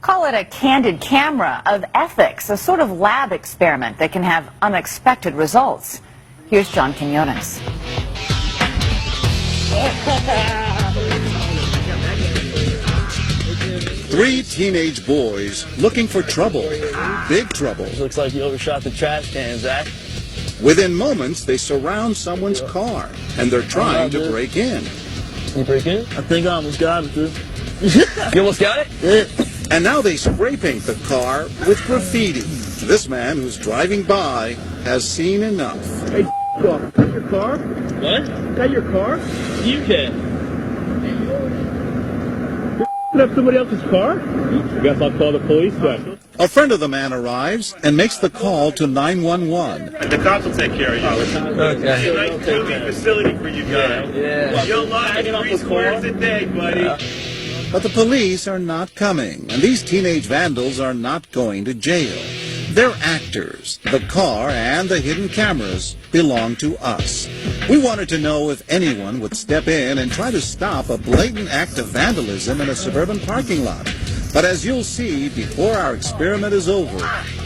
Call it a candid camera of ethics, a sort of lab experiment that can have unexpected results. Here's John Quinones. Three teenage boys looking for trouble, big trouble. Looks like you overshot the trash can, Zach. Within moments, they surround someone's car, and they're trying to break in. You break in? I think I almost got it, dude. You almost got it? Yeah. And now they spray paint the car with graffiti. This man who's driving by has seen enough. Hey, got your car? What? Got your car? You can. You're up somebody else's car? I guess I'll call the police then. A friend of the man arrives and makes the call to 911. The cops will take care of you. Okay. It's a nice facility for you guys. Yeah. You'll log 3 squares a day, buddy. But the police are not coming, and these teenage vandals are not going to jail. They're actors. The car and the hidden cameras belong to us. We wanted to know if anyone would step in and try to stop a blatant act of vandalism in a suburban parking lot. But as you'll see, before our experiment is over,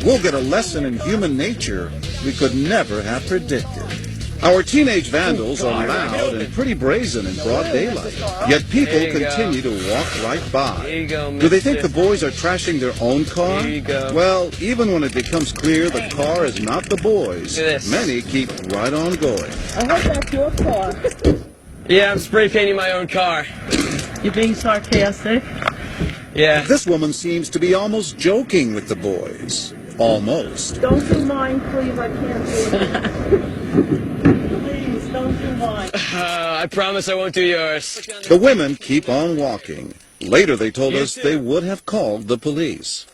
we'll get a lesson in human nature we could never have predicted. Our teenage vandals are loud and pretty brazen in broad daylight, yet people continue to walk right by. Do they think the boys are trashing their own car? Well, even when it becomes clear the car is not the boys, many keep right on going. I hope that's your car. Yeah, I'm spray painting my own car. You're being sarcastic. Yeah. This woman seems to be almost joking with the boys. Almost. Don't do mine, please. I can't do it. Please, don't do mine. I promise I won't do yours. The women keep on walking. Later they told us they would have called the police.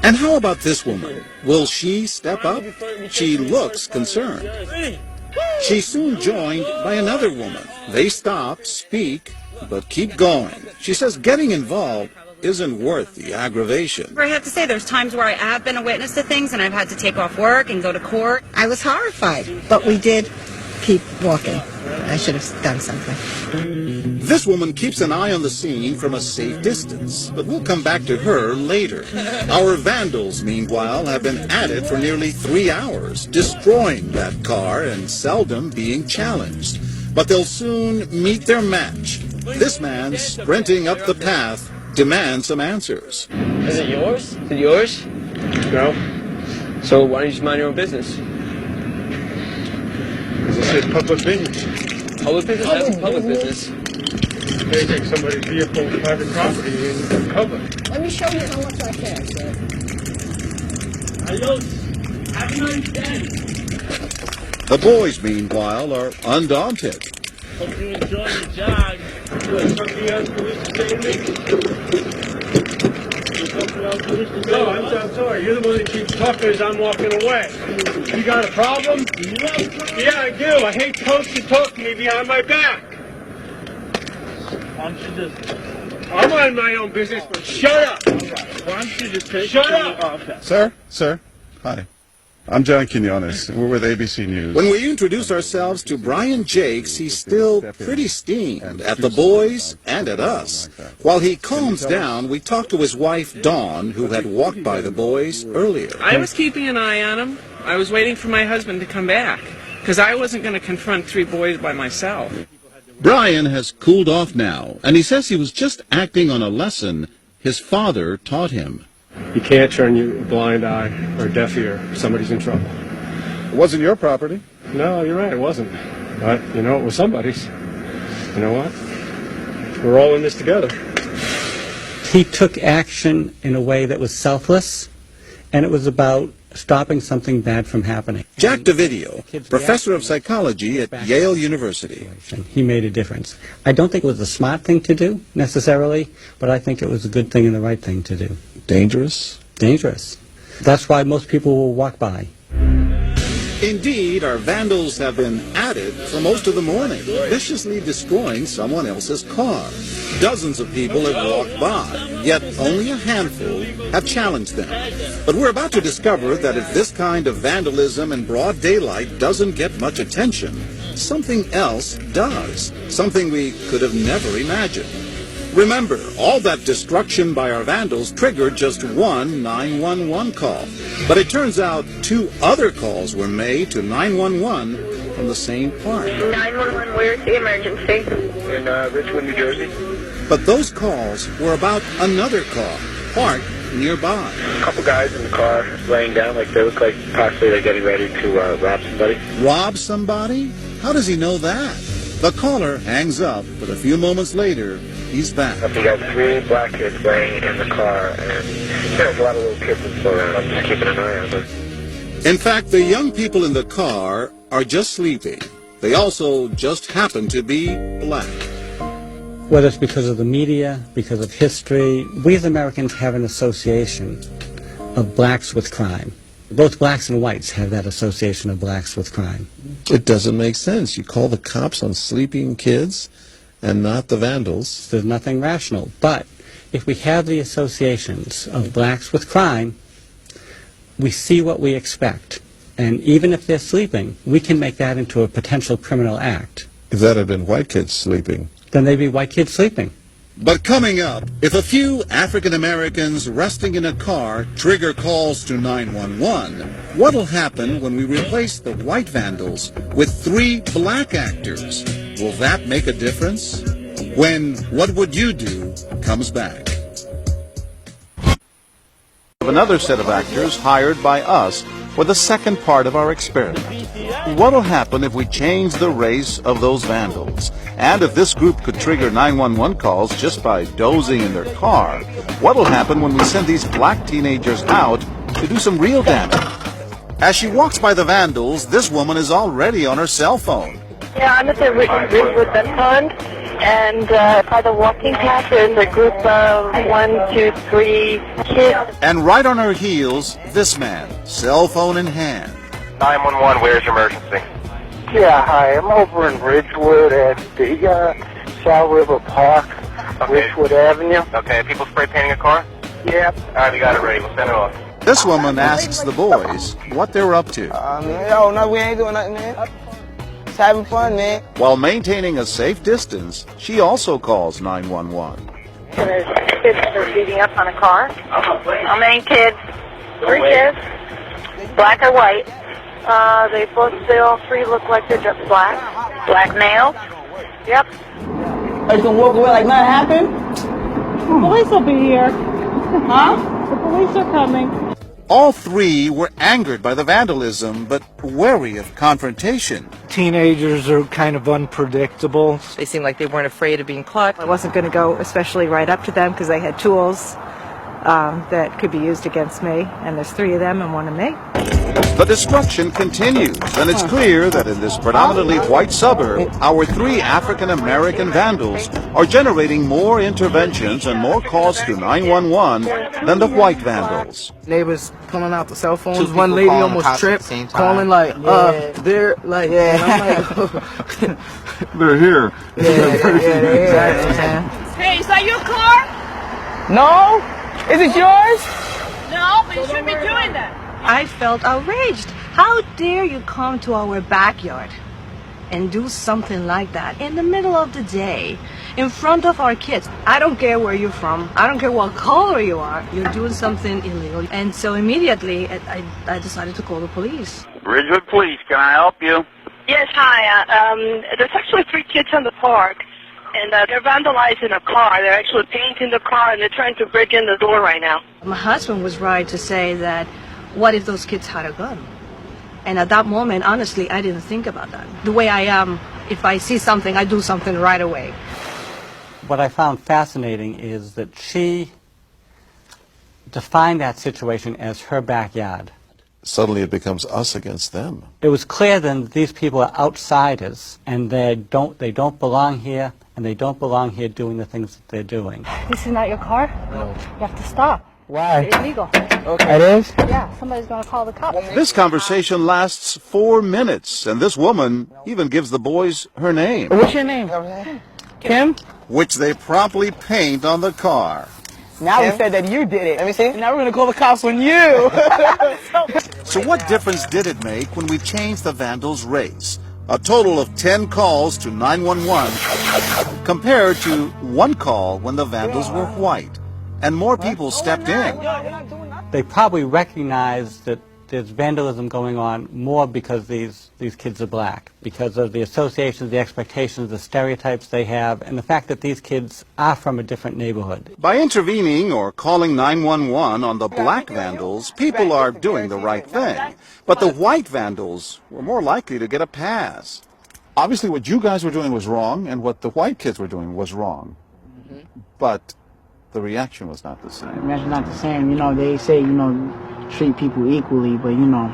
And how about this woman? Will she step up? She looks concerned. She's soon joined by another woman. They stop, speak, but keep going. She says getting involved isn't worth the aggravation. I have to say there's times where I have been a witness to things and I've had to take off work and go to court. I was horrified, but we did keep walking. I should have done something. This woman keeps an eye on the scene from a safe distance, but we'll come back to her later. Our vandals, meanwhile, have been at it for nearly 3 hours, destroying that car and seldom being challenged. But they'll soon meet their match. This man, sprinting up the path, demands some answers. Is it yours? Is it yours? No. So why don't you just mind your own business? This is public business. Public business? That's public business. They take somebody's vehicle, private property, in public. Let me show you how much I can, sir. Adios. Have a nice day. The boys, meanwhile, are undaunted. Hope you enjoy your jog. Something else for this to say to me? No, I'm sorry. You're the one that keeps talking as I'm walking away. You got a problem? Yeah, I do. I hate folks who talk to me behind my back. Why don't you just... I'm on my own business, but shut up. Why don't you just take... Shut up. Oh, okay. Sir, hi. I'm John Quinones. We're with ABC News. When we introduce ourselves to Brian Jakes, he's still pretty steamed at the boys and at us. While he calms down, we talk to his wife, Dawn, who had walked by the boys earlier. I was keeping an eye on him. I was waiting for my husband to come back, because I wasn't going to confront 3 boys by myself. Brian has cooled off now, and he says he was just acting on a lesson his father taught him. You can't turn your blind eye or deaf ear. Somebody's in trouble. It wasn't your property. No, you're right. It wasn't. But, you know, it was somebody's. You know what? We're all in this together. He took action in a way that was selfless, and it was about stopping something bad from happening. Jack Davidio, professor of psychology at Yale University. He made a difference. I don't think it was a smart thing to do, necessarily, but I think it was a good thing and the right thing to do. Dangerous? Dangerous. That's why most people will walk by. Indeed, our vandals have been at it for most of the morning, viciously destroying someone else's car. Dozens of people have walked by, yet only a handful have challenged them. But we're about to discover that if this kind of vandalism in broad daylight doesn't get much attention, something else does, something we could have never imagined. Remember, all that destruction by our vandals triggered just one 911 call. But it turns out 2 other calls were made to 911 from the same park. 911, where's the emergency? In Richmond, New Jersey. But those calls were about another car parked nearby. A couple guys in the car laying down like they look like possibly they're getting ready to rob somebody. Rob somebody? How does he know that? The caller hangs up, but a few moments later, he's back. We got 3 black kids laying in the car, and there's a lot of little kids in the car. I'm just keeping an eye on them. In fact, the young people in the car are just sleeping. They also just happen to be black. Whether it's because of the media, because of history, we as Americans have an association of blacks with crime. Both blacks and whites have that association of blacks with crime. It doesn't make sense. You call the cops on sleeping kids and not the vandals. There's nothing rational. But if we have the associations of blacks with crime, we see what we expect. And even if they're sleeping, we can make that into a potential criminal act. If that had been white kids sleeping, then they'd be white kids sleeping. But coming up, if a few African Americans resting in a car trigger calls to 911, what'll happen when we replace the white vandals with 3 black actors? Will that make a difference? When What Would You Do comes back. Another set of actors hired by us for the second part of our experiment. What'll happen if we change the race of those vandals? And if this group could trigger 911 calls just by dozing in their car, what'll happen when we send these black teenagers out to do some real damage? As she walks by the vandals, this woman is already on her cell phone. Yeah, I'm at the Ridgewood Vet Fund, and by the walking path in the group of 1, 2, 3 kids. And right on her heels, this man, cell phone in hand. 911, where's your emergency? Yeah, hi. I'm over in Ridgewood at the South River Park, Ridgewood Avenue. Okay, people spray painting a car? Yep. All right, we got it ready. We'll send it off. This woman asks the boys what they're up to. Yo, no, we ain't doing nothing, man. Just having fun, man. While maintaining a safe distance, she also calls 911. And there's kids that are beating up on a car. How many kids? 3 kids. Black or white? They all 3 look like they're just black. Black males? Yep. Are you gonna walk away like nothing happened? The police will be here. Huh? The police are coming. All 3 were angered by the vandalism, but wary of confrontation. Teenagers are kind of unpredictable. They seemed like they weren't afraid of being caught. I wasn't going to go especially right up to them because they had tools that could be used against me, and there's 3 of them and 1 of me. The destruction continues, and it's clear that in this predominantly white suburb, our 3 African-American vandals are generating more interventions and more calls to 911 than the white vandals. Neighbors pulling out the cell phones. One lady almost tripped, calling like, they're like, and I'm like, They're here. Hey, is that your car? No? Is it yours? No, but you shouldn't be doing that. I felt outraged. How dare you come to our backyard and do something like that in the middle of the day in front of our kids? I don't care where you're from. I don't care what color you are. You're doing something illegal. And so immediately I decided to call the police. Ridgewood Police, can I help you? Yes, hi. There's actually 3 kids in the park, and they're vandalizing a car. They're actually painting the car, and they're trying to break in the door right now. My husband was right to say that, what if those kids had a gun? And at that moment, honestly, I didn't think about that. The way I am, if I see something, I do something right away. What I found fascinating is that she defined that situation as her backyard. suddenly it becomes us against them. It was clear then that these people are outsiders, and they don't belong here, and they don't belong here doing the things that they're doing. This is not your car? No. You have to stop. Why? It's illegal. Okay. It is? Yeah, somebody's going to call the cops. This conversation lasts 4 minutes, and this woman even gives the boys her name. What's your name? Kim? Which they promptly paint on the car. Now Kim? We said that you did it. Let me see. Now we're going to call the cops on you. So what difference did it make when we changed the vandals' race? A total of 10 calls to 911 compared to 1 call when the vandals were white. And more people stepped in. They probably recognize that there's vandalism going on more because these kids are black, because of the associations, the expectations, the stereotypes they have, and the fact that these kids are from a different neighborhood. By intervening or calling 911 on the black vandals, people are doing the right thing. But the white vandals were more likely to get a pass. Obviously, what you guys were doing was wrong, and what the white kids were doing was wrong. But the reaction was not the same. That's not the same. You know, they say, you know, treat people equally, but, you know,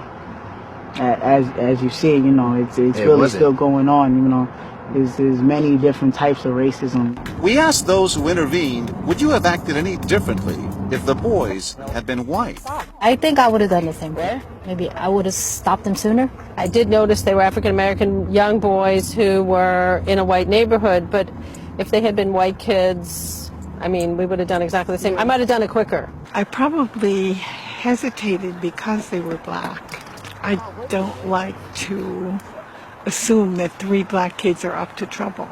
as you see, you know, it's really still going on, you know. There's many different types of racism. We asked those who intervened, would you have acted any differently if the boys had been white? I think I would have done the same thing. Maybe I would have stopped them sooner. I did notice they were African American young boys who were in a white neighborhood, but if they had been white kids, I mean, we would have done exactly the same. I might have done it quicker. I probably hesitated because they were black. I don't like to assume that 3 black kids are up to trouble.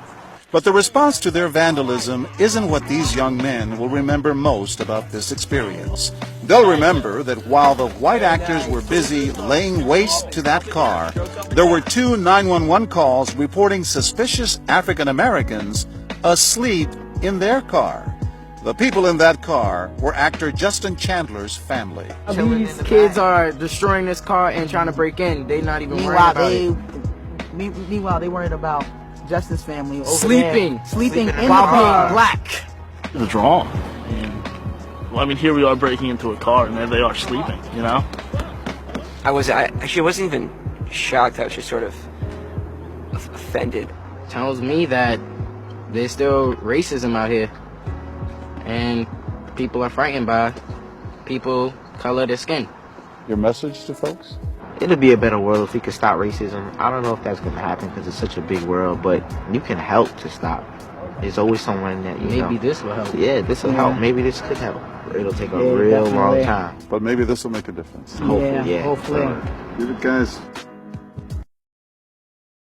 But the response to their vandalism isn't what these young men will remember most about this experience. They'll remember that while the white actors were busy laying waste to that car, there were 2 911 calls reporting suspicious African Americans asleep in their car. The people in that car were actor Justin Chandler's family. These kids are destroying this car and trying to break in. They're not even worried about it. Meanwhile, they worried about Justin's family over sleeping in the while being black. It was wrong. I mean, here we are breaking into a car, and there they are sleeping. You know. I actually wasn't even shocked. I was just sort of offended. Tells me that there's still racism out here, and people are frightened by people color their skin. Your message to folks? It'd be a better world if we could stop racism. I don't know if that's going to happen because it's such a big world, but you can help to stop. There's always someone that you know. Maybe this will help. Yeah, this will help. Maybe this could help. It'll take a real long time. But maybe this will make a difference. Hopefully, yeah. Hopefully. Guys,